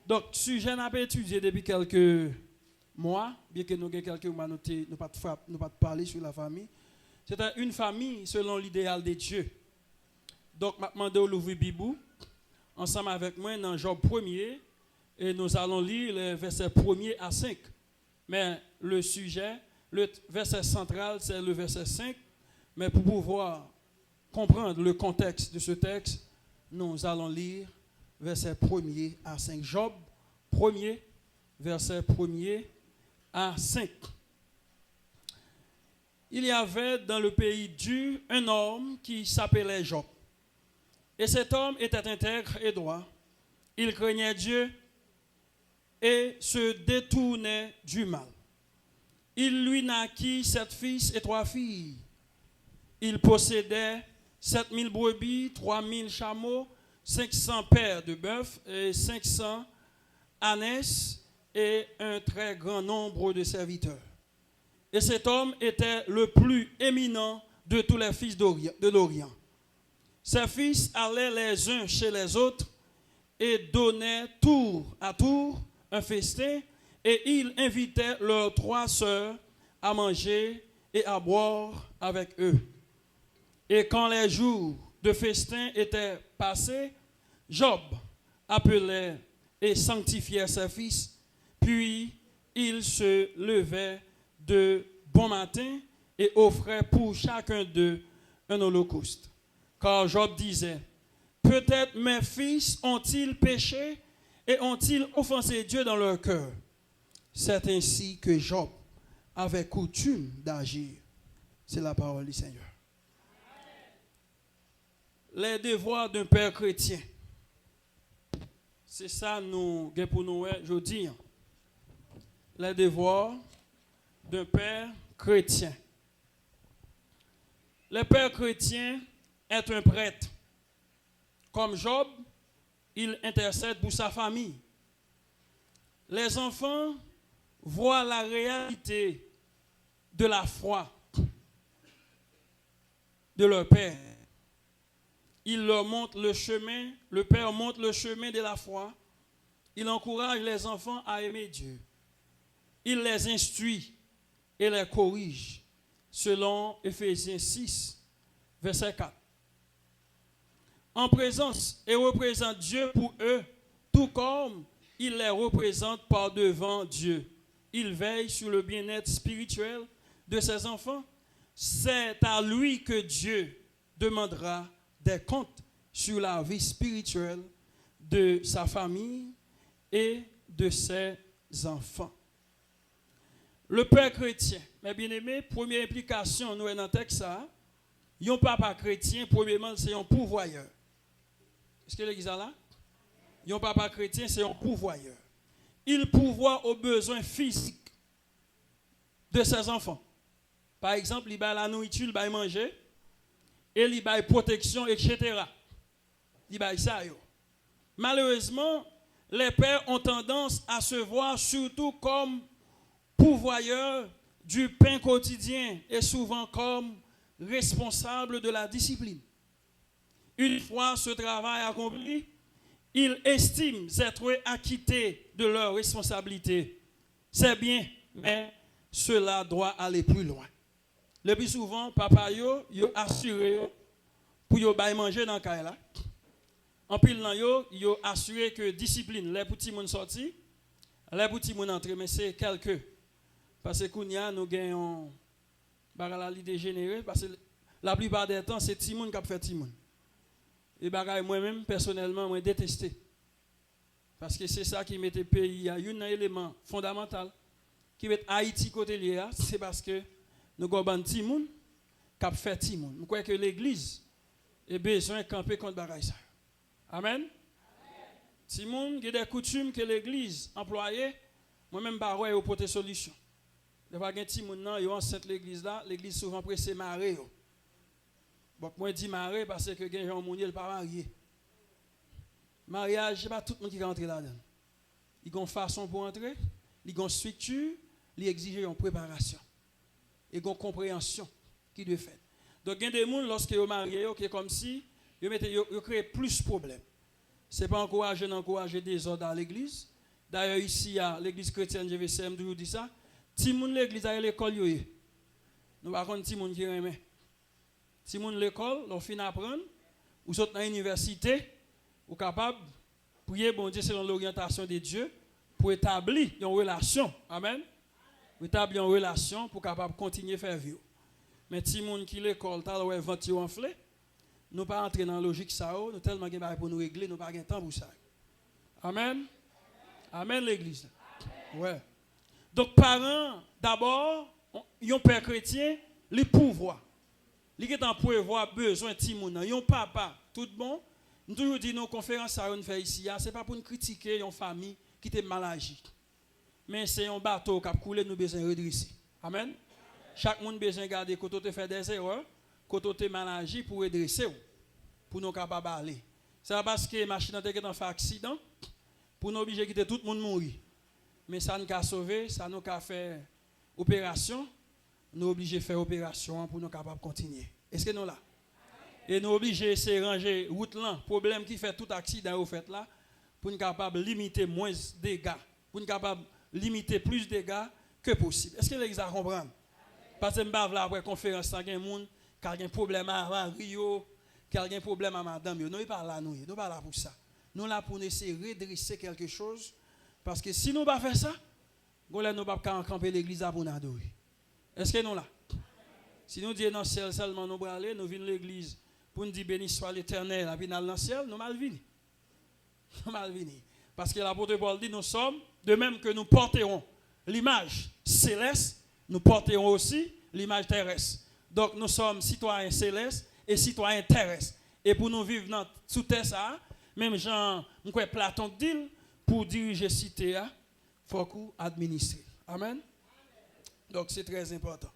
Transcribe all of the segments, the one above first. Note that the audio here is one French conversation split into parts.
Donc, sujet n'a pas étudié depuis quelques mois, bien que nous ayons quelques mois, nous n'avons pas parlé sur la famille. C'était une famille selon l'idéal de Dieu. Donc, je demande de l'ouvrir Bibou ensemble avec moi dans Job 1er et nous allons lire les versets 1er à 5. Mais le sujet, le verset central, c'est le verset 5. Mais pour pouvoir comprendre le contexte de ce texte, nous allons lire verset 1er à 5. Job 1er, verset 1er à 5. Il y avait dans le pays d'U un homme qui s'appelait Job. Et cet homme était intègre et droit. Il craignait Dieu et se détournait du mal. Il lui naquit 7 fils et 3 filles. Il possédait 7000 brebis, 3000 chameaux, 500 paires de bœufs et 500 ânesses et un très grand nombre de serviteurs. Et cet homme était le plus éminent de tous les fils de l'Orient. Ses fils allaient les uns chez les autres et donnaient tour à tour un festin, et ils invitaient leurs 3 sœurs à manger et à boire avec eux. Et quand les jours de festin étaient passés, Job appelait et sanctifiait ses fils, puis il se levait de bon matin et offrait pour chacun d'eux un holocauste. Car Job disait, peut-être mes fils ont-ils péché et ont-ils offensé Dieu dans leur cœur. C'est ainsi que Job avait coutume d'agir. C'est la parole du Seigneur. Les devoirs d'un père chrétien. C'est ça nous pour nous aujourd'hui. Les devoirs d'un père chrétien. Le père chrétien est un prêtre. Comme Job, il intercède pour sa famille. Les enfants voient la réalité de la foi de leur père. Il leur montre le chemin, le père montre le chemin de la foi. Il encourage les enfants à aimer Dieu. Il les instruit et les corrige, selon Éphésiens 6, verset 4. En présence et représente Dieu pour eux, tout comme il les représente par devant Dieu. Il veille sur le bien-être spirituel de ses enfants. C'est à lui que Dieu demandera des comptes sur la vie spirituelle de sa famille et de ses enfants. Le père chrétien, mes bien-aimés, première implication, nous dans le texte, un papa chrétien, premièrement, c'est un pourvoyeur. Est-ce que l'église est là? Un papa chrétien, c'est un pourvoyeur. Il pourvoit aux besoins physiques de ses enfants. Par exemple, il va la nourriture, il va manger, et il va protection, etc. Il va ça. Malheureusement, les pères ont tendance à se voir surtout comme pourvoyeurs du pain quotidien et souvent comme responsables de la discipline. Une fois ce travail accompli, ils estiment s'être acquittés de leurs responsabilités. C'est bien, mais cela doit aller plus loin. Le plus souvent, papa yo assuré pour yo bay manger dans le cas là. En pile nan yo assuré que discipline les petits moun sorti, les petits moun entrer, mais c'est quelques. Parce que kounya nous gagnons bagala li dégénéré parce que la plupart des temps c'est Timoun qui a fait Timoun. Et bagay moi-même personnellement moi détesté. Parce que c'est ça qui mettait pays à un élément fondamental qui met Haïti côté lié, c'est parce que nous avons Timoun qui a fait Timoun. Je crois que l'église a besoin de camper contre bagay ça. Amen. Timoun, il y a des coutumes que l'église employée, moi-même bah ouais au porter solution. De pas gen Timoun nan, yo enceinte l'église là, l'église souvent pressé maré yo. Bon moi dis maré parce que gen Jean Mounier pas marié. Mariage, c'est pas tout le monde qui rentre là-dedans. Il y a une façon pour entrer, il y a une structure, il exige une préparation et une compréhension qui doit faire. Donc, il y a des gens, lorsque vous mariez, c'est comme si vous créez plus de problèmes. Ce n'est pas encourager des ordres dans l'église, D'ailleurs, ici, à l'église chrétienne GVCM, toujours dit ça. Si moun l'église a l'école, nous ne pouvons pas si moun qui remet. Si moun l'école, on finit apprendre, ou sont dans l'université, ou capable de prier bon Dieu selon l'orientation de Dieu pour établir une relation. Amen. Pour établir une relation pour capable continuer à faire vivre. Mais si moun qui l'école, t'as le ventre enflé, nous ne pas entrer dans la logique ça, nous tellement de choses pour nous régler, nous pas de temps pour ça. Amen. Amen l'église. Ouais. Donc parents d'abord, yon père chrétien, les pouvoirs. Li est en pouvoir besoin de timoun, yon papa, tout bon. Nous toujours dit nos conférences ça on fait ici, c'est pas pour nous critiquer une famille qui est mal agi. Mais c'est un bateau qui a coulé nous besoin redresser. Amen. Chaque monde besoin garder quand on fait des erreurs, quand on est mal agi pour redresser pour nous capable aller. C'est parce que machine a fait un accident pour nous obliger quitter tout le monde mourir. Mais ça nous a sauvé, ça nous a fait opération, nous obligés de faire opération pour nous capables de continuer. Est-ce que nous là? Et nous obligés de ranger route là, problème qui fait tout accident au fait là, pour nous capables de limiter moins de dégâts, pour nous capables de limiter plus de dégâts que possible. Est-ce que les gens comprennent? Parce que je vais après conférence, il y a des gens qui ont un problème à Rio, qui ont un problème à madame. Nous ne sommes pas là, nous ne sommes pas là pour ça. Nous sommes là pour essayer de redresser quelque chose. Parce que si nous ne faisons pas ça, nous ne pouvons pas camper l'église pour nous adorer. Est-ce que nous là? Si nous disons dans le ciel seulement nous allons aller, nous venons à l'église pour nous dire béni soit l'Éternel, et puis dans le ciel, nous mal venir. Nous mal venir. Parce que l'apôtre Paul dit nous sommes, de même que nous porterons l'image céleste, nous porterons aussi l'image terrestre. Donc nous sommes citoyens célestes et citoyens terrestres. Et pour nous vivre dans sous terre ça, même Jean, Platon dit, pour diriger cité, il faut administrer. Amen. Donc c'est très important.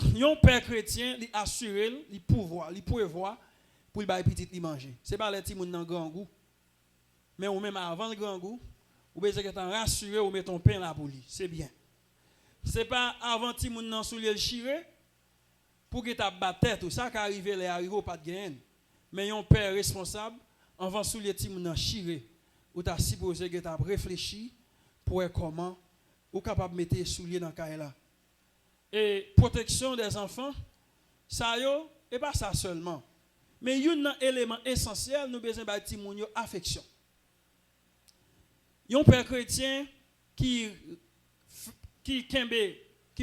Un père chrétien, il assure, il pouvoir, il prévoit pour le petit manger. Ce n'est pas les petits gens dans grand goût. Mais ou même avant le grand goût, ou besoin que tu rassuré ou mettre ton pain là pour lui. C'est bien. Ce n'est pas avant petit gens dans soulier le chiré pour que tu batte tête. Tout ça qui arrive, les arrive pas de gain. Mais un père responsable, avant soulier petit gens chiré, ou tu as supposé que tu as réfléchi pour voir comment ou capable de mettre les souliers dans le cas là. Et protection des enfants, ça yo, et pas ça seulement. Mais il y a un élément essentiel, nous besoin de petit moun yo affection. Un père chrétien qui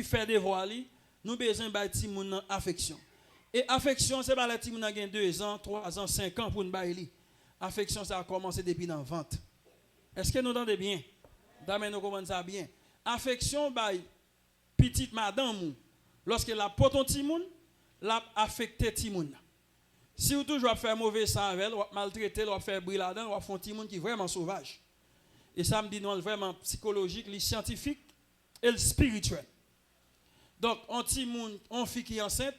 fait des voiles, nous besoin de petit moun affection. Et affection, c'est pas les petits moun qui ont 2 ans, 3 ans, 5 ans pour nous bailler. Affection, ça a commencé depuis dans la vente. Est-ce que nous entendez bien? D'ailleurs, nous comprenons ça bien. Affection, petite madame, lorsque la porte un timoun, l'a affecté timoun. Si vous toujours faire mauvais sang avec elle, ou maltraiter, ou faire briller là-dedans, ou faire un timoun qui est vraiment sauvage. Et ça me dit non vraiment psychologique, le scientifique et le spirituel. Donc, un timoun, une fille qui est enceinte,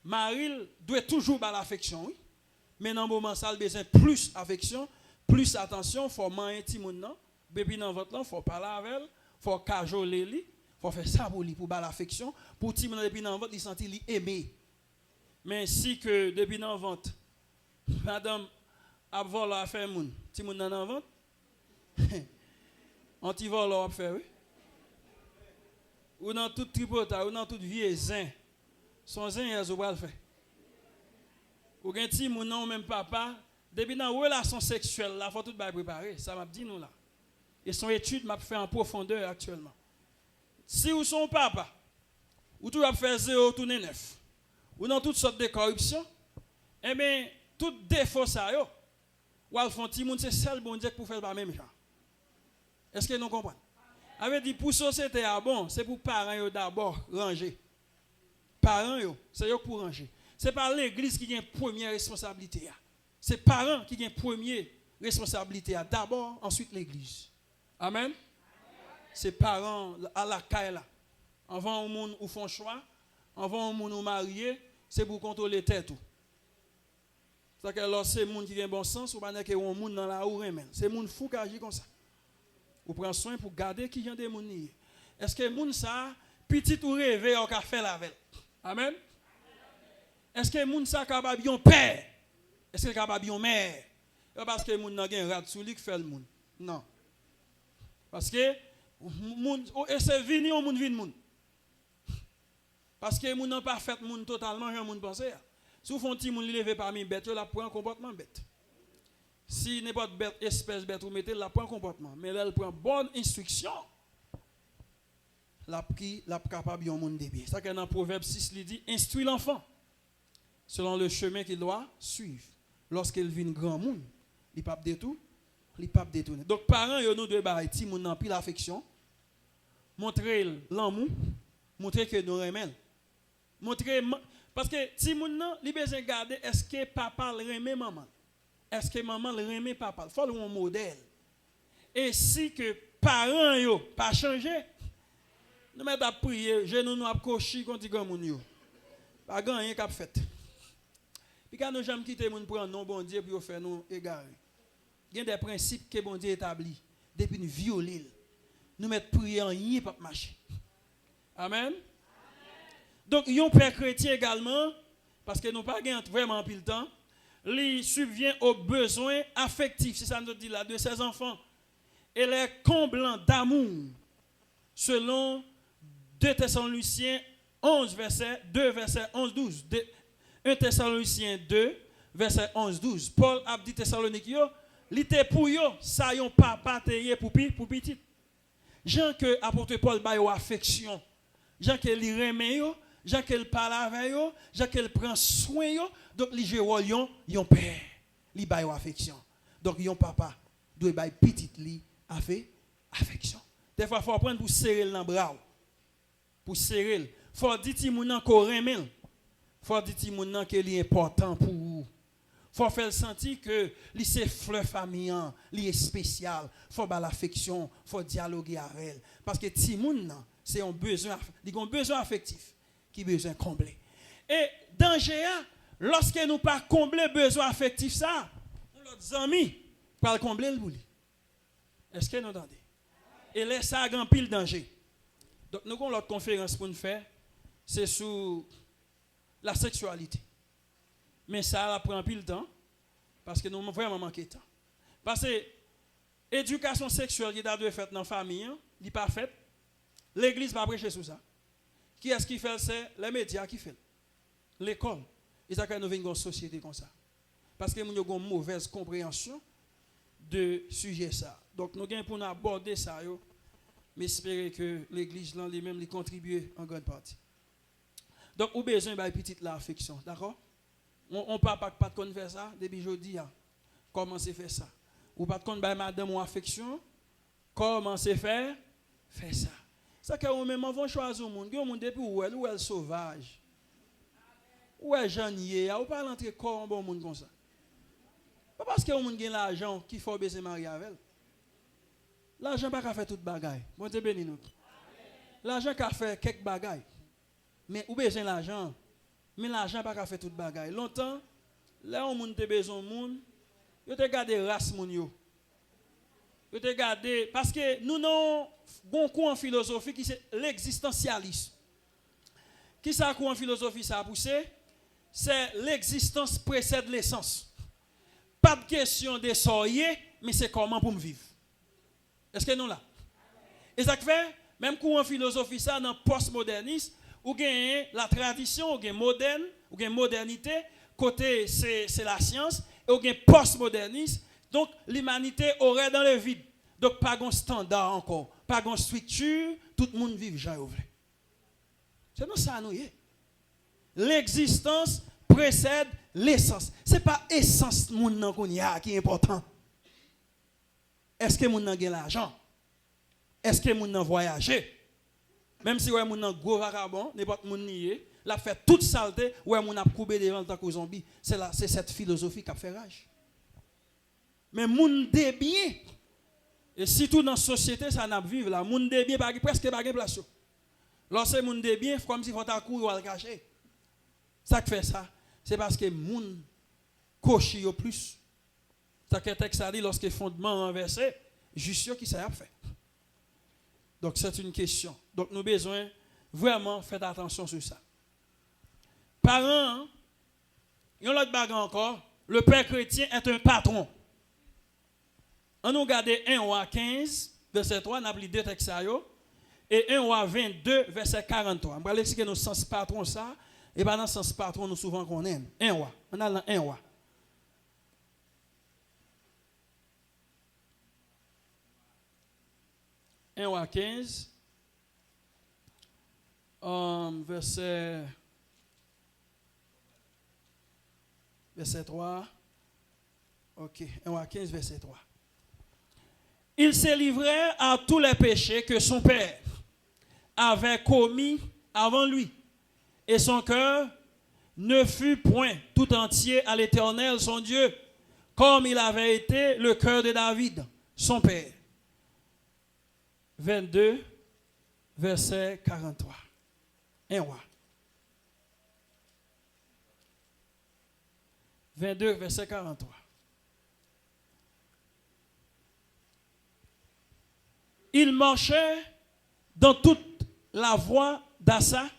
Maril doit toujours avoir l'affection, oui. Mais dans le moment ça, il a besoin de plus d'affection, plus d'attention, il faut manger timoun non, bébé dans votre là, il faut parler avec elle, il faut cajoler lui. Il faut faire ça pour lui, pour l'affection. Pour que depuis dans le ventre, il sentit lui aimer. Mais si que depuis dans le ventre, madame a volé à faire moun, si moun dans le ventre, on t'y vole à faire, oui. Ou dans tout tripota, ou dans tout vieux zin, son zin, il a le faire. Ou gen ti moun non même papa, depuis dans la relation sexuelle, il faut tout préparer. Ça m'a dit nous là. Et son étude m'a fait en profondeur actuellement. Si vous son papa, ou tout va faire 0 tourner 9, ou dans toutes sortes de corruption, eh bien, tout défaut ça, ou al font ti moun, c'est seul bon Dieu pour faire la même chose. Est-ce que nous comprenons? Avait dit pour société bon, c'est pour parents d'abord ranger. Parents c'est eux pour ranger. C'est pas l'église qui a une première responsabilité. C'est parents qui ont une première responsabilité d'abord, ensuite l'église. Amen. C'est parents à la caille là. Avant au monde où font choix, avant au monde où marié, c'est pour contrôler tête tout. C'est que lorsque c'est monde qui a un bon sens, ou pas que un monde dans la rue même. C'est monde fou qui agit comme ça. Ou prend soin pour garder qui vient des monde. Est-ce que monde ça petit ou rêver au café la veille? Amen. Est-ce que monde ça capable un père? Est-ce que capable une mère? Parce que monde n'a gain rat sous lui qui fait le monde. Non. Parce que et c'est venu au monde vin monde. Parce que moun n'a pas fait moun totalement un monde penser. Si vous font petit moun lever parmi bête, la prend un comportement bête. Si n'importe bête espèce bête ou mettez la prend un comportement, mais elle prend bonne instruction. La capable yon monde de bien. Ça que dans Proverbe 6 il dit instruis l'enfant selon le chemin qu'il doit suivre. Lorsqu'il vient grand monde, il pas détourner, il pas détourner. Donc parents yo nous doit bailler ti moun nan pile affection, montrer l'amour, montrer que nous aimons. Montrer parce que ti moun nan li besoin garder est-ce que papa l'aime maman? Est-ce que maman l'aime papa? Faut un modèle. Et si que parents yo pas changer, nous mettons à prier, genou nous à cocher quand grand moun yo. Pas gagner cap fait. Puis quand nous jamais quitter moun prendre non bon Dieu pour faire nous égarer. Il y a des principes que bon Dieu établi depuis nous violer. Nous mettons prier en rien pas marcher. Amen. Donc yon père chrétien également parce que nous pas vraiment pile temps, lui subvient aux besoins affectifs, c'est ça nous dit là de ses enfants et les comblant d'amour selon 2 Thessaloniciens 11 verset 2 verset 11-12. 1 Thessaloniciens 2 verset 11-12. Paul a dit Thessalonique yo, li te pou yo, ça yon papa te pour petit. Jean que apôtre Paul ba yo affection. Jean que li remet yo, Jean que parle avec yo, Jean que prend soin yo, donc li jè yon père, li ba yo affection. Donc yon papa doit ba petit li affection. Des fois faut prendre pour serrer dans bras. Pour serrer, faut dire ti moun nan ko remel. Faut dire ti moun nan que li important pour vous. Faut faire sentir que li c'est fleur famille, li est spécial. Faut ba l'affection, faut dialoguer avec elle parce que ti moun nan c'est un besoin, li gon besoin affectif qui besoin combler. Et danger lorsque nous pas combler besoin affectif ça, l'autre ami pas combler le bouli. Est-ce que nous entendez? Et laisse ça grand pile danger. Donc nous avons l'autre conférence pour nous faire, c'est sur la sexualité. Mais ça prend pile temps parce que nous avons vraiment manqué de temps. Parce que l'éducation sexuelle qui doit être faite dans la famille, n'est pas faite. L'église va prêcher sur ça. Qui est-ce qui fait? C'est les médias qui font. L'école. Et ça que nous venons dans une société comme ça. Parce que nous avons une mauvaise compréhension de sujet ça. Donc nous avons pour aborder ça, mais espérer que l'église là lui-même lui contribue en grande partie. Donc ou besoin de petite l'affection, d'accord? On pas de faire ça depuis jeudi. Comment c'est faire ça? Ou pas de compte madame ou affection? Comment c'est faire ça? Ça que on même vont choisir un monde depuis où elle sauvage. Ou est janier, ou pas l'entrer corps un bon monde comme ça. Pas parce que on monde gagne l'argent qu'il faut baiser marier avec elle. L'argent pas qu'à faire toute bagaille. Bon Dieu béni nous. L'argent qu'à faire quelques bagailles. Mais ou besoin l'argent, mais l'argent pas qu'à faire toute bagaille. Longtemps, là on monde te besoin monde, yo te garder race moun yo. Yo te garder parce que nous non bon coup en philosophie qui c'est l'existentialisme. Qui ça coup en philosophie ça a poussé? C'est l'existence précède l'essence. Pas de question de soyer, mais c'est comment pour me vivre. Est-ce que nous là? Et ça fait, même courant philosophie ça dans postmodernisme, ou gagne la tradition, ou gagne moderne, ou gagne modernité, côté c'est la science, et ou gagne postmodernisme, donc l'humanité aurait dans le vide. Donc pas de standard encore, pas de structure, tout le monde vit Jean Ouvre. C'est non ça nous y est. L'existence précède l'essence. Ce n'est pas l'essence qui est important. Est-ce que moun nan gen l'argent? Est-ce que moun nan voyager? Même si ouais moun nan gros vagabond, n'importe moun nié, la fait toute saleté, ouais moun a coupé devant tant que zombie. C'est cette philosophie qui a fait rage. Mais moun de bien. Et surtout dans la société, ça n'a pas vivre là. Moun de bien presque pas de place. Lorsque moun de bien, comme si faut courir ou al cacher. Ça qui fait ça, c'est parce que moun coche yo plus. Ça que texte a dit lorsque fondement renversé, juste qui ça a fait. Donc c'est une question. Donc nous avons besoin vraiment faire attention sur ça. Parents, il y a l'autre bagarre encore, le père chrétien est un patron. On nous regarde 1 roi 15, verset 3, nous avons lu deux textes. Et 1 roi 22, verset 43. Je vais expliquer nos sens patron ça. Et pas dans le sens patron, nous souvent qu'on aime. 1 roi. On a dans 1 roi. Un roi 15. Verset 3. Ok. 1 roi 15, verset 3. Il se livrait à tous les péchés que son père avait commis avant lui. Et son cœur ne fut point tout entier à l'Éternel, son Dieu, comme il avait été le cœur de David, son père. 22, verset 43. Un roi. 22, verset 43. Il marchait dans toute la voie d'Assa,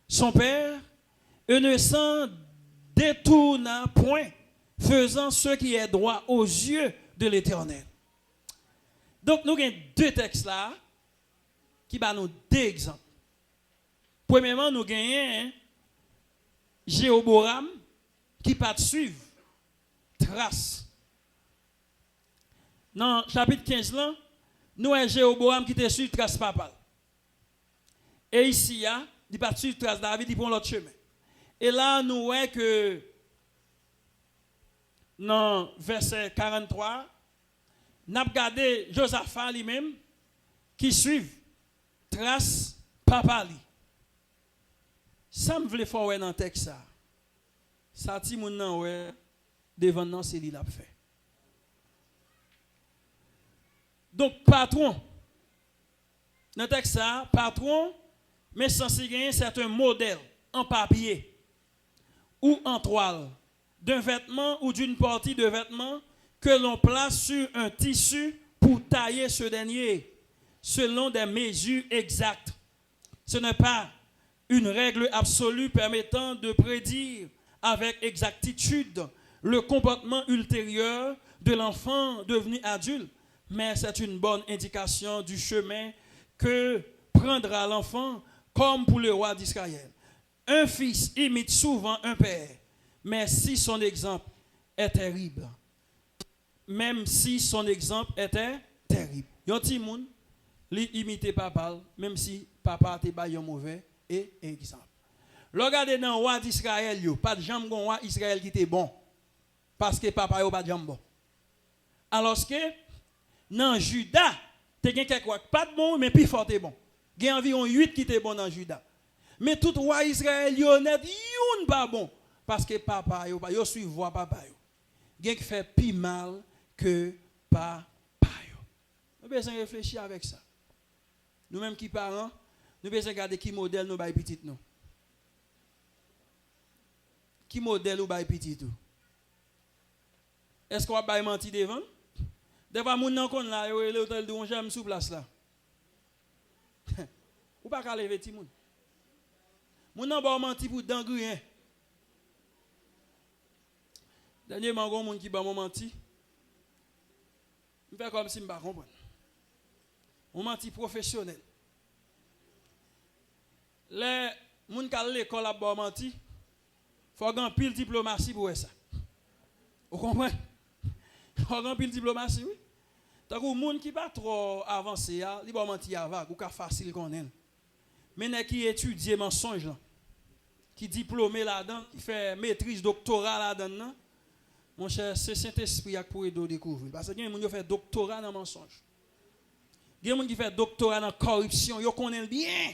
son père, et ne s'en détourna point, faisant ce qui est droit aux yeux de l'Éternel. Donc, nous avons deux textes là qui vont nous deux exemples. Premièrement, nous avons Jéhoboam qui va suivre trace. Dans le chapitre 15, là, nous avons Jéhoboam qui te suit trace papal. Et ici, il va suivre trace David, il prend l'autre chemin. Et là, nous voyons que dans verset 43, nous avons regardé Josaphat lui-même qui suit trace papa. Ça me voulait faire dans le texte. Ça, ti moun nan ouais, devant nous, c'est lui qui l'a fait. Donc, patron, dans le texte, patron, mais censé gagner, c'est un modèle en papier ou en toile d'un vêtement ou d'une partie de vêtement que l'on place sur un tissu pour tailler ce dernier selon des mesures exactes. Ce n'est pas une règle absolue permettant de prédire avec exactitude le comportement ultérieur de l'enfant devenu adulte, mais c'est une bonne indication du chemin que prendra l'enfant comme pour le roi d'Israël. Un fils imite souvent un père, mais si son exemple est terrible, même si son exemple était terrible. Yon ti moun li imite papa, même si papa te ba yon mauvais exemple. Regardez dans le roi d'Israël, pas de jambe gon roi Israël qui était bon, parce que papa yo pas de jambe bon. Alors que dans Juda, te gen quelqu'un pas de bon, mais plus fort est bon. Il y a environ 8 qui étaient bons dans Juda. Mais tout roi Israël yo net, yon pas bon, parce que papa yo suit voix papa yo. Gen qui fait plus mal que papa yo. Nous besoin réfléchir avec ça. Nous-mêmes qui parents, nous besoin regarder qui modèle nous bail petit nous. Qui modèle ou bail petit tout. Est-ce qu'on va bail menti devant? Devant moun nan kon là, yo l'hôtel de on j'aime sous place là. Ou pas ka lever ti moun. Moun nan ba menti pour dangrien. Dernièrement gon moun qui ba menti. Il fait comme si m'pa comprendre. On menti professionnel. Les moun ka l'école a ba menti. Faut gan pile diplomatie pour ça. Vous comprenez? Faut gan pile diplomatie oui. Tant que moun qui pas trop avancé li ba menti avak ou ka facile connaître. Mais nèg qui étudie mensonge là, qui diplômé là-dedans, qui fait maîtrise doctorat là-dedans, mon cher, c'est Saint-Esprit qui pour aider découvrir parce que y a moun qui fait doctorat dans mensonge. Il y a moun qui fait doctorat dans corruption, yo connaît bien.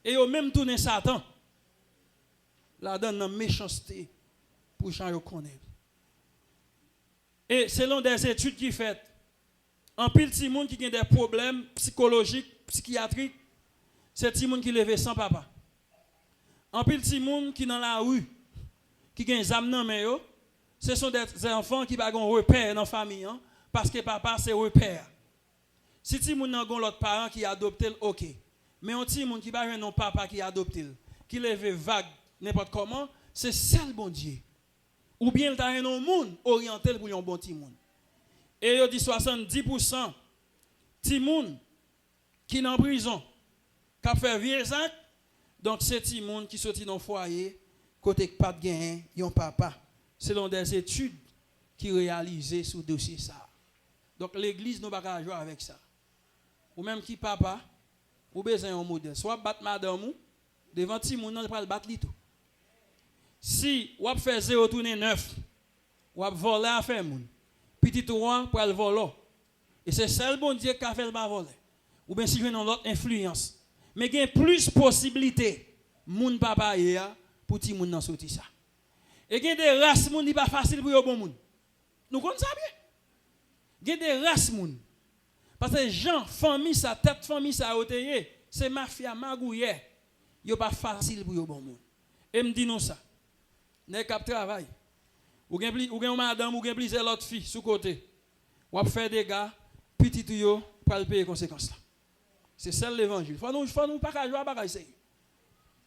Et yo même tourner Satan. Là-dedans dans méchanceté pour gens yo connaît. Et selon des études qui fait en pile ti moun qui a des problèmes psychologiques, psychiatriques, c'est ti moun qui lève sans papa. En pile ti moun qui dans la rue, qui gen zam nan men yo, ce sont des enfants qui pa gon repère dans famille hein, parce que papa c'est repère. Si ti moun nan gon l'autre parent qui adopté OK. Mais on ti moun qui pa non papa qui adopté, qui lève vague n'importe comment, c'est seul bon Dieu. Ou bien il t'a un monde orienté pour un bon ti moun. Et il dit 70% Ti moun qui est en prison, qui a fait vieux actes, donc c'est ti moun qui sorti dans le foyer, côté pas de gain, yon papa, selon des études qui réalisées sur le dossier ça. Donc l'église n'a pas jouer avec ça. Ou même qui papa, ou besoin un modèle. Soit battre madame ou, devant ti moun, on va battre li tout. Si ou fait 0 tourner 9, ou voler à faire moun, petit roi pour le voler. Et c'est seul bon Dieu qui a fait le voler. Ou bien si je dans l'autre influence. Mais il y a plus possibilités, moun papa ya pour ti moun nan sorti ça. Et il y a des races moun qui pas facile pour yo bon moun. Nous connaissons ça bien. Il y a des races moun. Parce que gens, famille ça, tête famille ça oteye, c'est mafia magouye. Yo pas facile pour yo bon moun. Et me dit nous ça. N'est cap travail. Ou gen madame ou gen plusieurs l'autre fille sous côté. Ou a faire des gars petit yo pour le payer conséquences là. C'est celle l'évangile. Faut nous pas jouer à bagaille c'est.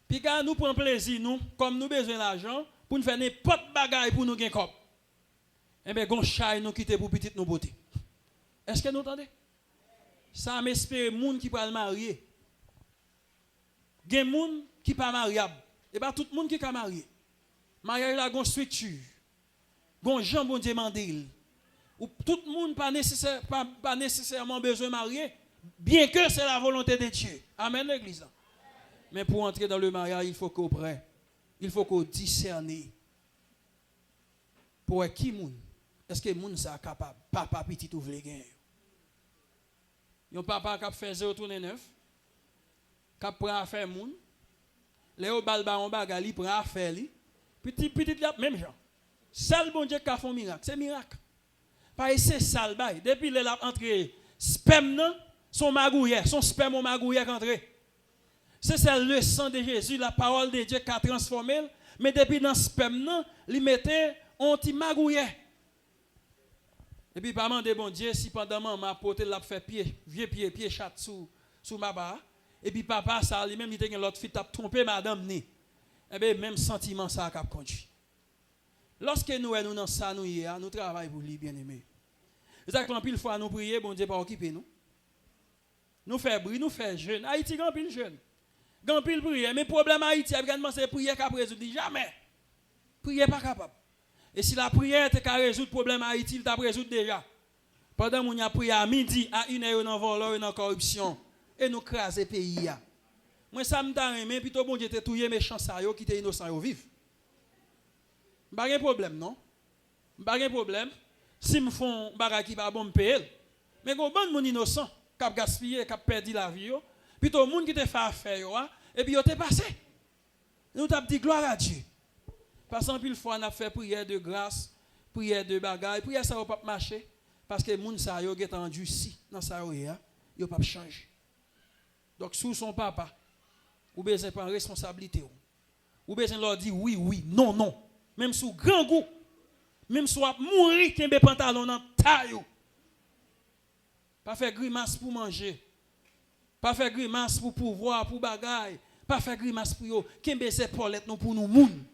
Puis quand nous prend plaisir nous comme nous besoin d'argent pour nous faire n'importe bagaille pour nous gain cop. Eh ben gon chay nous quitter pour petite nous beauté. Est-ce que nous entendez? Ça m'espère moun qui pas marier. Gen moun qui pas mariable. Et pas tout le monde qui est marié. Mariage la gon structure. Gon Jean bon Dieu mandil. Ou tout le monde pas nécessairement besoin de marier, bien que c'est la volonté de Dieu. Amen l'église. Mais pour entrer dans le mariage, il faut qu'on prenne. Il faut qu'on discerne. Pour qui moun? Est-ce que moun ça capable? Papa petit ou vle gen. Yon papa qui fait 0 tourner 9. Qui prend affaire moun. Léo balba on baga li prend affaire li. Petit même genre. Seul bon Dieu qui a fait un miracle, c'est miracle. Pas c'est sale bail. Depuis il a entré sperme non, son magouille, son sperme au magouille entré. C'est le sang de Jésus, la parole de Dieu qui a transformé, mais depuis dans sperme non, il mettait un petit magouille. Et puis pas demander bon Dieu si pendant maman porté l'a fait pied chat sous ma barre. Et puis papa ça lui même il était l'autre fille t'a trompé madame ni. Eh bien même sentiment ça a conduit. Lorsque nous dans ça nous travaillons pour lui bien aimé. Exactement pile fois nous prier bon Dieu pas occuper nous. Nous faire bruit, nous faire jeûne. Haïti grand pile jeûne. Grand pile prier mais problème Haïti également c'est prière qui résoudre jamais. Prière pas capable. Et si la prière était qu'à résoudre le problème Haïti, il t'a résoudre déjà. Pendant qu'on a prié à midi, à 1h dans voleur et dans corruption et nous craser pays. Moi ça me t'a aimé plutôt bon Dieu te touyer méchant ça yo qui était innocent yo vivre. Pas de problème non. Pas de problème. Si me font bagarre qui pas bon me payer. Mais gon bon moun innocent qui a gaspillé, qui a perdu la vie yo, plutôt moun qui te fait affaire yo et puis yo te passé. Nous t'a dit gloire à Dieu. Parce qu'en pile fois on a fait prière de grâce, prière de bagaille, prière ça va pas marcher parce que moun sa yo get endurci dans sa yo pas changer. Donc sous son papa ou besoin prendre responsabilité ou besoin leur dire oui, non. Même sous grand goût, même soit mourir kembe pantalon dans taille. Pas faire grimace pour manger. Pas faire grimace pour pouvoir, pour bagaille. Pas faire grimace pour yo. Kembe ses polettes non pour nous moun.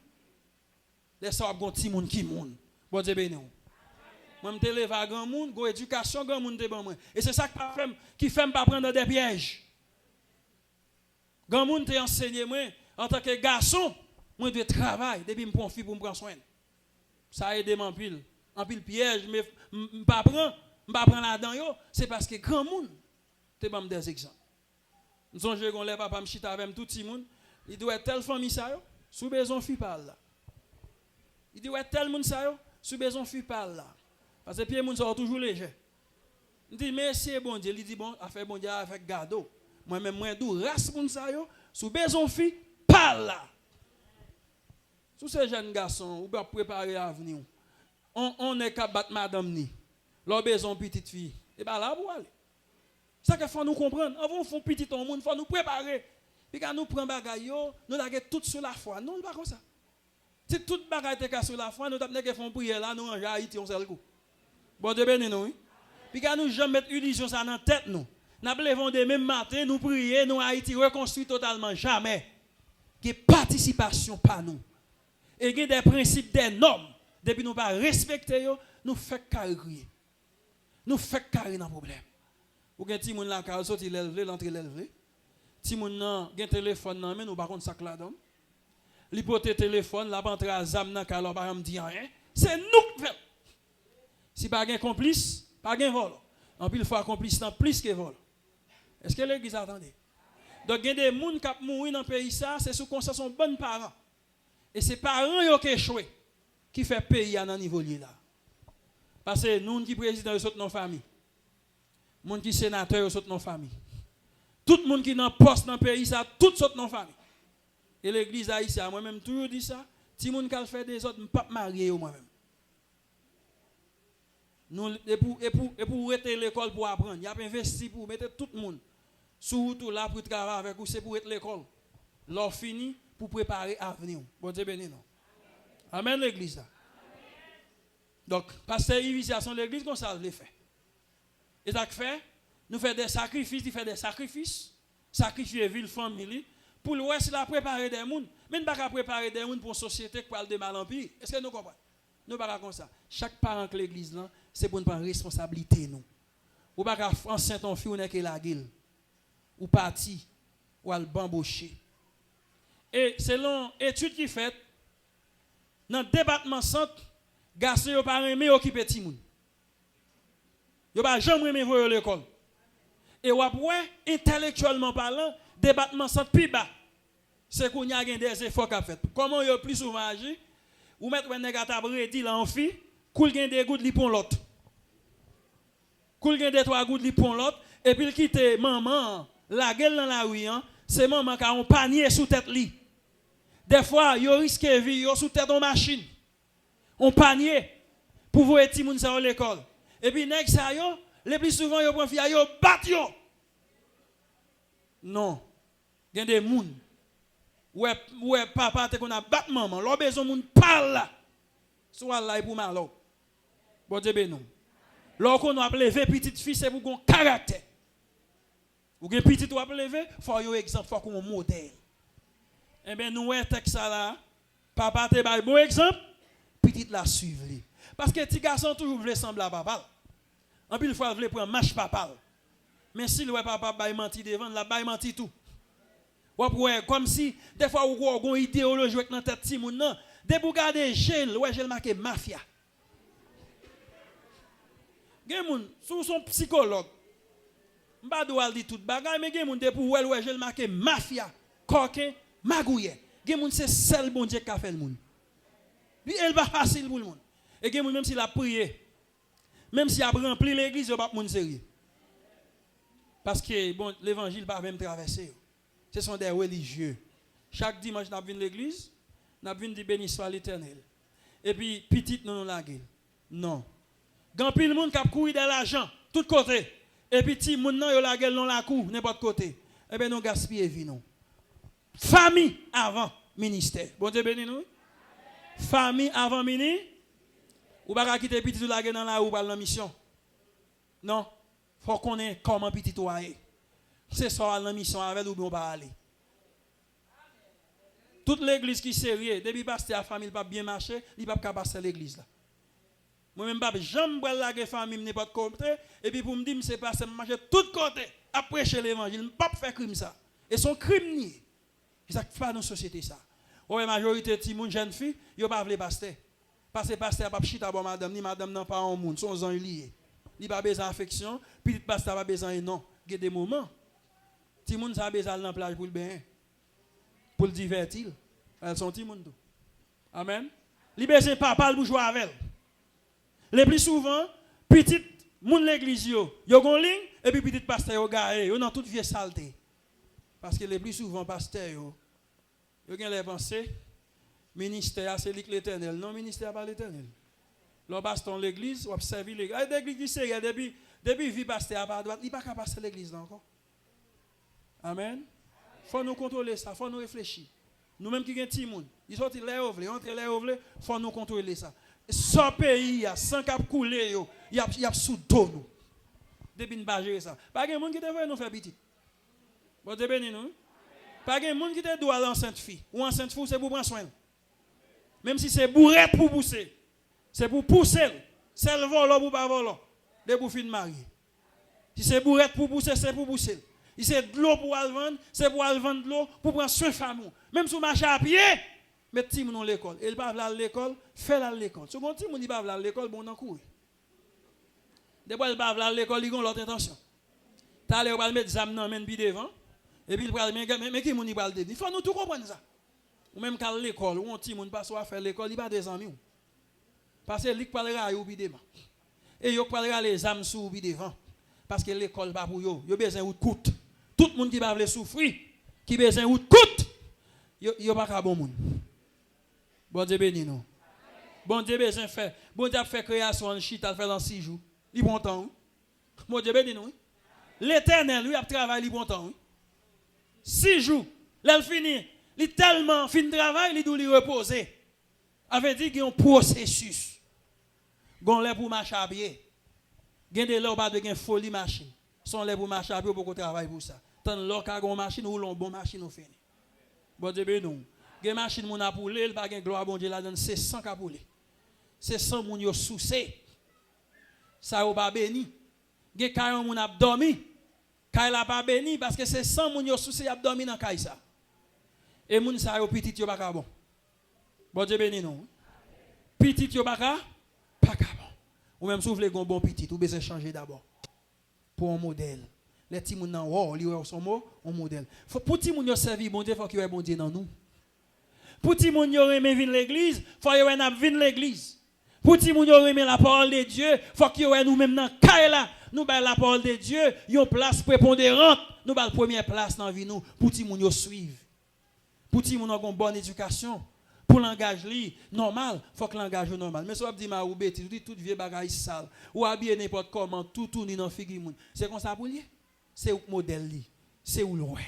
Laisse-moi gon ti moun ki moun. Bon Dieu béni ou. Moi me te leva grand moun, go éducation grand moun te ban moi. Et c'est ça qui fait pas prendre des pièges. Grand moun te enseigné moi en tant que garçon. Moi de travail depuis me prend fille pour me prendre soin. Ça aide en pile piège mais pas prendre là-dedans yo, c'est parce que grand monde te bam des exemples. Nous songe qu'on lève papa me chita avec tout petit monde, il doit être telle famille ça yo, sous besoin fille parle là. Il doit être tel monde ça yo, sous besoin fille parle là. Parce que pied monde sont toujours léger. Il dit merci bon Dieu, il dit bon affaire bon Dieu avec gado. Moi même moi dou race monde ça yo, sous besoin fille parle là. Tous ces jeunes garçons, ou bien préparer l'avenir. On est qu'à battre madame ni. Leur besoin petite fille. Et bien là, pour aller. Ça qu'il faut nous comprendre. Avant de faire petit au monde, il faut nous préparer. Puis quand nous prenons bagaille, nous l'avons tout sur la foi. Non, pas comme ça. Si toute bagaille est sur la foi, nous avons fait une prière là, nous rangeons Haïti, on seul coup. Bon Dieu béni nous. Puis quand nous jamais mettre illusion ça dans la tête, nous levons des mêmes matins, nous prions, nous Haïti reconstruit totalement. Jamais. Il y a participation par nous. Et il y a des principes, des normes. Depuis nous ne pas respecter, nous faisons carré. Nous faisons carré dans le problème. Ou gen ti moun la ka sorti l'élève, l'entrée l'élève. Ti moun nan gen téléphone nan men ou par contre sac la donne. Li pote téléphone, la rentre à zam nan ka alors pas me dit rien. C'est nous qui fait. Si pas gen complice, pas gen vol. En pile fois complice tant plus que vol. Est-ce que l'église attendait? Donc il y a des gens qui mourent dans le pays ça, c'est sous conscience sont bons parents. Et c'est parents yo qui échoué qui fait pays à un niveau là. Parce que nous qui président de notre famille. Moun qui sénateur de notre famille. Tout le monde qui dans poste dans le pays ça, tout saute dans famille. Et l'église haïtienne moi-même toujours dit ça, si moun qui fait des autres pas marié moi-même. Nous et pour rester l'école pour apprendre, il y a investi pour mettre tout le monde surtout là pour travailler avec vous, c'est pour être l'école. L'or fini pour préparer l'avenir. Bon Dieu béni non. Amen l'église là. Donc pasteur invitation l'église comme ça le fait. Et ça fait nous fait des sacrifices, il fait des sacrifices, sacrifier ville famille pour le reste la préparer des monde, mais ne pas préparer des monde pour une société qui parle de mal en pire. Est-ce que nous comprenons? Nous pas comme ça. Chaque parent que l'église là, c'est pour nous prendre responsabilité nous. Ou pas enceinte ton fille ou n'est que la gueule. Ou parti ou al bambocher. Et selon étude qui fait dans le département centre, garçon yo pas aimer occuper ti moun. Yo pas jamais aimer voir l'école. Et ou après intellectuellement parlant, département centre plus bas. C'est qu'on y a des efforts qu'a fait. Comment yo plus souvent agi? Ou mettre un nèg t'a redi là en fi, koul gen des gouttes li pon l'autre. Koul gen des trois gouttes li pon l'autre et puis il quitte maman la gueule dans la rue, c'est maman qui a un panier sous tête li. Des fois, yo risque vie yo sous tête en machine. Un panier pour voir ti moun sa à l'école. Et puis nèg sa yo, le plus souvent yo prend fia yo bat yo. Non. Gen des moun. Ouais papa te qu'on a bat maman, l'on besoin moun parle là. Soit là pour malo. Bon Dieu béni. Lorsqu'on a lever petite fille c'est pour gon caractère. Ou gen petit ou a lever, faut yo exemple, faut qu'on modèle. Eh bien nous ouais texte ça là, papa te ba bon exemple, petite la suivre li. Parce que petit garçon toujours veut sembler à papa. En pile fois veut prendre match papa. Mais si le papa ba menti devant, la ba menti tout. Ouais comme si des fois ou gon idéologie avec dans tête ti moun nan, de pour garder jeune, ouais jeune marqué mafia. Gen moun sous son psychologue. M'pa doit dire tout bagay mais gen moun de pour ouais jeune marqué mafia, coquin, magouye. Gen moun c'est seul bon Dieu qui a fait le monde. Lui elle va facile pour le monde. Et gen moun même s'il a prié, même s'il a rempli l'église, il pas moun sérieux. Parce que bon l'évangile pas même traverser. Ce sont des religieux. Chaque dimanche, nous venons à l'église, nous venons dire béni soit l'Éternel. Et puis, petite, nous la gueule. Non. Quand pile le monde qui a couru de l'argent, tout côté. Et puis, petit monde, nous la gueule, non la cour, n'importe côté. Eh bien, nous gaspillons vie, non. Famille avant ministère. Bon Dieu béni nous. Famille avant ministère. Ou pas quitter petit ou la gueule dans la rue pour la mission. Non. Il faut qu'on ait comment petit ou aille. C'est ça la mission avec nous on va aller. Toute l'église qui est sérieuse, depuis que la famille pas bien marché, il pas capable passer l'église là. Moi même pas jamais la famille n'importe côté et puis pour me dire c'est passer marcher tout côté à prêcher l'évangile, pas faire crime ça. Et son crime ni. C'est ça qui fait dans la société ça. Ouais majorité de moun jeune fille, yo pas vle pasteur. Parce que pasteur pas chita bon madame ni madame non pas en monde, son en lié. Il pas besoin d'affection, puis pasteur pas besoin non, il y a des moments ti moun sa besoin dans plage pour le bain pour le divertir elles sont ti moun tout amen li besoin papa pour jouer avec le plus souvent petite moun l'église yo gon ligne et puis petite pasteur yo garé yo dans toute vieille saleté parce que le plus souvent pasteur yo gen les pensées ministère c'est l'Éternel non ministère pas l'Éternel l'on baston l'église ou servir l'église l'église qui c'est depuis vie pasteur pas droite il pas capable passer l'église encore. Amen. Faut nous contrôler ça, faut nous réfléchir. Nous même qui gen ti moun, ils sortent les ovle, entre les ovle, faut nous contrôler ça. Sans pays sans cap couler yo, y a sous dos nous. Depuis ne pas gérer ça. Pas gen moun qui devrait nous faire petit. Bon Dieu béni nous. Pas gen moun qui te doit l'enceinte fille ou enceinte fille c'est pour prendre soin. Même si c'est bourrette pour pousser. C'est pour pousser. C'est le volant pour pas volant. De pour fin marier. Si c'est bourrette pour pousser, c'est pour pousser. Si c'est de l'eau pour aller vendre, c'est pour aller vendre de l'eau pour prendre soin de famille. Même si vous marchez à pied, mettez petit moun à l'école. Et il va à l'école, fait à l'école. Si vous petit moun il va à l'école, bon on court. Depuis il va à l'école, il a l'autre intention. T'as allé va mettre zam nan men bi devant et puis il va mais qui moun il va le devant. Il faut nous tout comprendre ça. Ou même qu'à l'école, ou un petit moun passe à faire l'école, il va des amis. Parce que il parlera au bi devant. Et il parlera les âmes sous bi devant. Parce que l'école pas pour yo. Yo besoin de coûte. Tout le monde qui va souffrir, qui besoin de coûte, yo pas bon monde. Bon Dieu béni nous. Bon Dieu besoin faire. Bon Dieu a fait création en chita fait dans 6 jours. Il bon temps. Bon Dieu béni nous. L'Éternel lui a travaillé bon temps. 6 jours. Là il fini. Il tellement fin de travail, il doit lui reposer. Avait dit qu'il y a un processus. Gon lè pour marcher à pied. Gen de l'or pas de gen folie machine. Son lè pour marcher à pied pour travailler pour ça. Tant l'or ka gon machine ou l'on bon machine ou fini. Bon Dieu ben nous. Gen machine moun a poule, il pas gen gloire bon Dieu la donne c'est 100 ka poule. C'est 100 moun yo soucé. Ça ou pas béni. Gen 40 moun a dormi. Kay la pas béni parce que c'est 100 moun yo soucé a dormi dans kay ça. Et moun sa yo petit yo pas ka bon. Bon Dieu béni nous. Petit yo pas ka bon. Ou même souffle gon bon petit, ou besoin changer d'abord. Pour un modèle. Les petits moun nan wow, li son mot, un modèle. Faut pour petit moun yo servi bon Dieu, faut qu'il y ait bon Dieu dans nous. Pour petit moun yo reme vinn l'église, faut qu'il y ait n'a vinn l'église. Pour petit moun yo reme la parole de Dieu, faut qu'il y ait nous même dans caille là, nous ba la parole de Dieu, yon place prépondérante, nous ba la première place dans vie nous. Pour petit moun yo suivre. Pour petit moun ont une bonne éducation. Pour langage li normal, faut que langage normal. Mais si on dit ma ou bêtise, dit tout vieux bagage sale, ou habiller n'importe comment, tout tourne dans figure moun. C'est comme ça pour lui. C'est au modèle li. C'est où loin.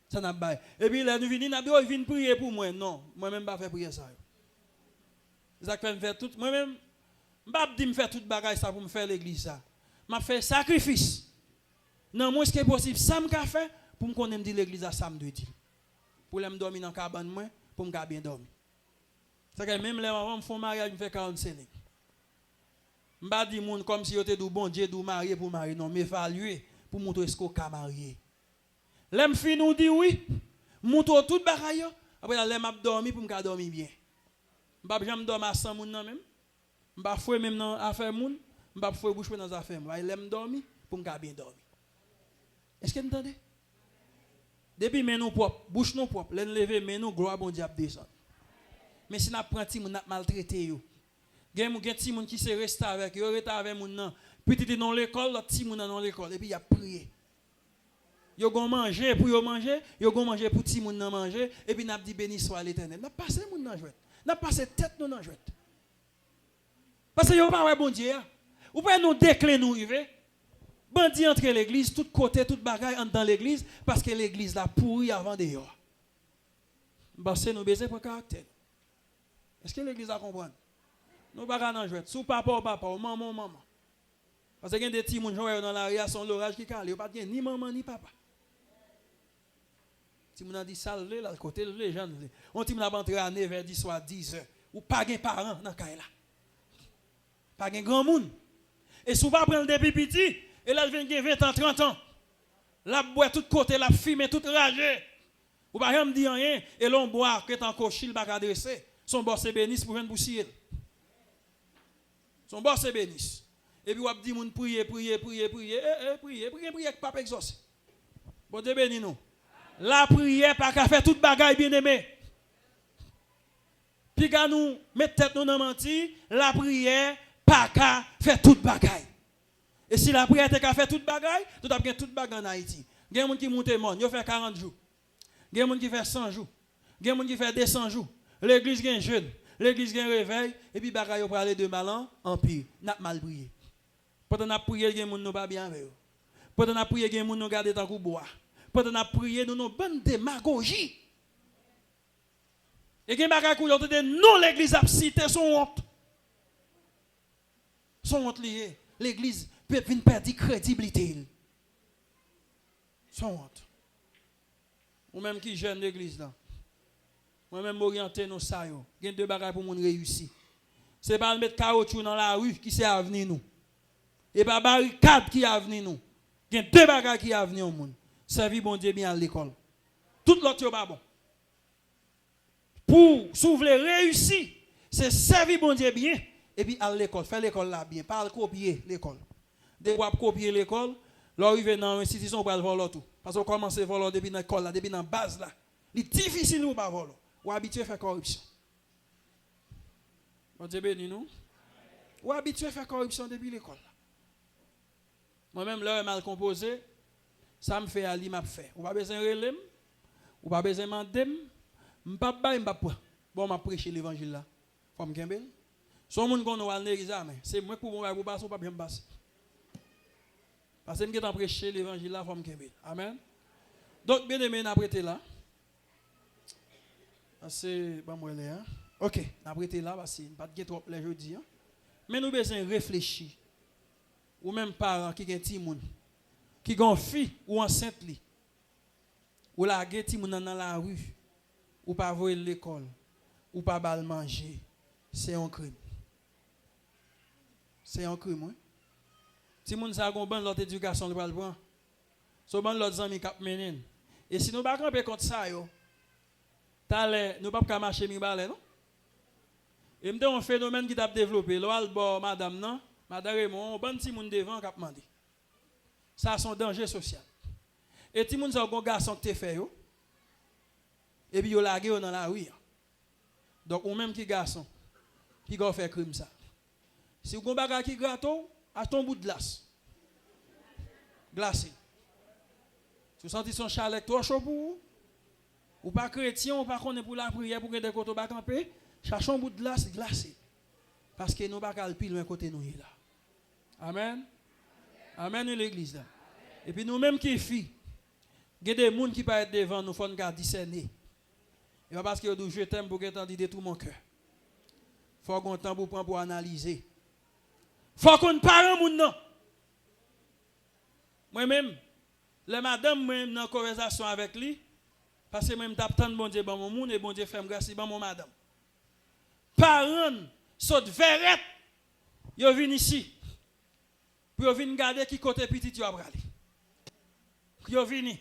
Ça n'a pas. Et puis là nous vinn n'a dit oh vinn prier pour moi. Non, moi même pas faire prier ça. Ça fait me faire tout moi même m'pa dit me faire tout bagage ça pour me faire l'église ça. M'a fait sacrifice. Non, moi ce qui est possible ça me fait pour me connaître dire l'église ça me doit dire. Pour me dormir dans cabane moi pour me bien dormir. C'est que même les mamans me font mariage, me fait 45 ans. Je ne pas dire moun comme si yo te dou bon Dieu dou marier pour marier non, mais évaluer pour montrer ce qu'on ka marier. L'aime fin nous dit oui, montre tout bagaille après l'aime m'a dormir pour me dormir bien. Je pas jamais dormir sans moun nan même. Je pas fouer même dans affaire moun, je pas fouer bouche dans affaire moi. L'aime dormir pour me bien dormir. Est-ce que vous entendez? Depuis mais nous propre, bouche nous propre, les lever mais nous gloire bon Dieu descend. Mais si n'a prend ti moun n'a maltraité yo. Gen ti moun qui se reste avec yo, reste avec moun nan. Petit dans l'école, l'autre ti moun dans l'école et puis il a prié. Yo gon manger pour yo manger, yo gon manger pour ti moun nan manger et puis n'a dit béni soit l'Éternel. N'a passé moun nan jouet. N'a passé tête nous nan jouet. Parce que yo pas ouais bon Dieu. Ou pas nous décliner nous river. Bandi entre l'église, tout côté, tout bagaille entre dans l'église, parce que l'église l'a pourri avant dehors. Parce que nous baiser pour caractère. Est-ce que l'église a compris? Nous pas dans jouer. Sous papa ou papa, ou maman ou maman. Parce que y a des petits gens dans l'arrière, son l'orage qui calme. Il n'y a pas ni maman ni papa. Si vous avez dit ça, là, côté les gens, on dit que vous avez entré à 9h, 10 soit 10h. Ou pas de parents dans le là. Pas de grand monde. Et si vous ne prenez depuis petit, et là, il vient 20 ans, 30 ans. La boit tout côté, la fume, tout ragé. Ou pas rien me dire rien. Et l'on boit, que tant cochil, il va adresser. Son boss est béni pour venir boucher. Son boss est béni. Et puis, on dit, prier, papa exauce. Bon Dieu béni nous. La prière, pas qu'à faire toute bagaille bien aimé. Puis, quand nous mettons tête nous dans menti, la prière, pas qu'à faire toute bagaille. Et si la prière est qu'à faire toute bagaille, tout a bien toute bagaille en Haïti. Il y a des gens qui montent mort, ils fait 40 jours. Il y a des gens qui fait 100 jours. Il y a des gens qui fait 200 jours. L'église gagne jeûne, l'église gagne réveil, et puis bagaille pour aller de mal en pire. N'a mal prié. Pendant n'a prié, il y a des gens qui pas bien avec eux. Pendant n'a prié, il y a des gens qui garder tant qu'on bois. Pendant n'a prié, nous avons bonne démagogie. Et il y a des gens qui ont dit non, l'église a cité son honte. Son honte liée. L'église peut venir perdre crédibilité. Son honte. Ou même qui jeune l'église là. Moi-même m'orienter nous ça yo. Il y a deux bagages pour moun réussir. C'est pas mettre caoutchouc dans la rue qui c'est avenir nous. Et pas barricade qui est avenir nous. Il y a deux bagages qui a venir au monde. Servir bon Dieu bien à l'école. Tout l'autre n'est pas bon. Pour, si vous voulez réussir, c'est servir bon Dieu bien et puis à l'école. Faire l'école là bien. Pas copier l'école. Dès qu'on copier l'école, l'arrivée dans l'institution, on va le voler tout. Parce qu'on commence à voler depuis dans l'école, depuis dans la base là. C'est difficile ou pas voler. Ou habitué à faire corruption. Bon Dieu béni nous. Ou habitué à faire corruption depuis l'école. Moi-même, là, mal composé, ça me fait aller, m'a fait. Ou pas besoin de relève, ou pas besoin de demander, je ne pas bon, je prêcher l'évangile là. Faut me kembel. Son monde qu'on a l'examen, c'est moi pour moi pour passer pas bien passer. Parce que je vais prêcher l'évangile là, faut me kembel. Amen. Donc bien aimé, n'a prêté là. C'est bon moi là. OK, n'a prêté là parce que pas de trop les jeudi. Mais nous besoin réfléchir. Ou même parents qui ont petit monde, qui ont fille ou enceinte li. Ou la petit monde dans la rue, ou pas voir l'école, ou pas bal manger, c'est un crime. C'est un crime, oui. Si moun sa gon ban l'autre éducation le pral prend. So ban l'autre ami k'ap menen. Et si nous pas camper contre ça yo, t'allez nous pas marcher mi balé non? Et m'te un phénomène qui t'a développé, l'al bo madame non, madame Raymond, ban ti moun devant k'ap mandé. Ça son danger social. Et ti moun sa gon garçon te fait yo. Et puis yo lagé yo dans la rue. Donc ou même qui garçon qui go faire crime ça. Si vous avez un qui gâteau, achetez un bout de glace. Glacé. Si vous sentez son chalet trop chaud pour vous, ou pas chrétien, ou pas connaître pour la prière, pour que des côtés camper, cherchez un bout de glace glacé. Parce que nous ne pouvons pas pile loin côté nous là. Amen. Amen l'église là. Et puis nous-mêmes qui filles, il y a des gens qui peuvent être devant nous, il faut nous discerner. Et pas parce que je t'aime pour que tu aies tout mon cœur. Il faut qu'on temps pour prendre pour analyser. Faut qu'on parle moun non. Moi-même, les madame moi-même dans conversation avec lui parce que moi-même t'attends bon Dieu bon mon monde et bon Dieu fait grâce bon mon madame. Parents saute verrette. Yo vinn ici. Pour yo vinn garder qui côté petit yo a aller. Yo vinn.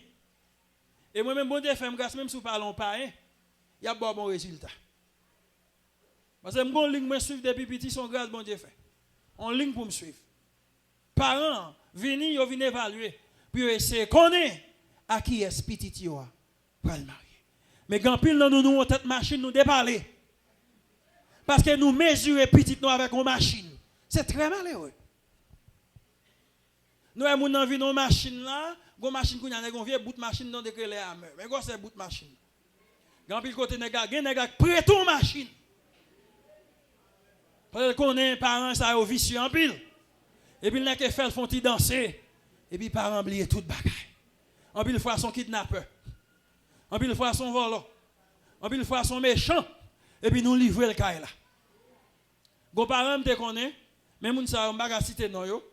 Et moi-même bon Dieu fait grâce même si parlons pas hein. Il y a bon résultat. Parce que mon ligne me suivre depuis petit son grâce bon Dieu fait. En ligne pour me suivre. Parents, venez, ils viennent évaluer. Puis essayer de connaître à qui est petit yo pour le marier. Mais quand pile nous en tête machine nous déparler. Parce que nous mesurons petit nous avec une machine. C'est très malheureux. Nous avons une machine là, une machine qui a une vieille bout de machine dans des les amers. Mais quoi c'est bout de machine? Quand pile côté nèg prêt tout machine. Parce qu'on est parents ça au vicieux en pile. Et puis les gens font danser et puis parents oublient toute bagaille. En pile fois son kidnappeur. En pile fois son volant. En pile fois son méchant et puis nous livrer le caille là. Gon parents me te connaît, mais moun ça m'pa citer non yo.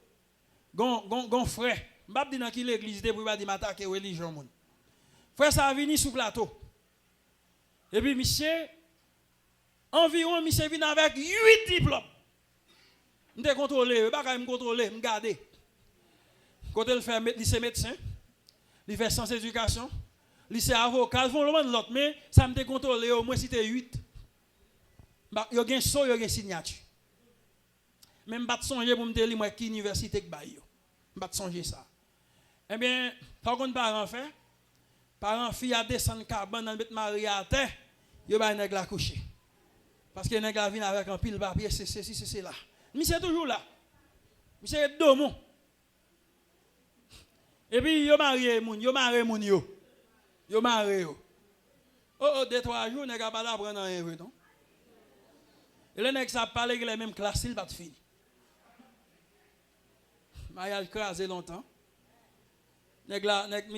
Gon frère, m'pa di dans qui l'église pour pas di m'attaquer religion moun. Frère ça a venu sous plateau. Et puis monsieur environ, monsieur vient avec 8 diplômes. Je me contrôle, je ne me contrôler, je me garder. Quand il fait lycée médecin, il fait sciences éducation, lycée avocat, ils font l'autre, mais ça me contrôle au moins si tu es 8. Il y a un saut, il y a une signature. Même je ne songer pour me dire moi qui université que bail. Je ne songer ça. Eh bien, par contre parents fait, parents fille à descendre carbone dans le mari à terre, il y a un la coucher. Parce que les gens viennent avec un pile papier, c'est là. Mais c'est toujours là. Mais c'est domo. Et puis, yo marié moun, yo marié moun yo. Yo marié yo. Oh, 2-3 jours, les gens pas là prendre un vrai, non? Et les gens ça parler que les mêmes classes, ils pas fini. Mariage crasé longtemps. Nèg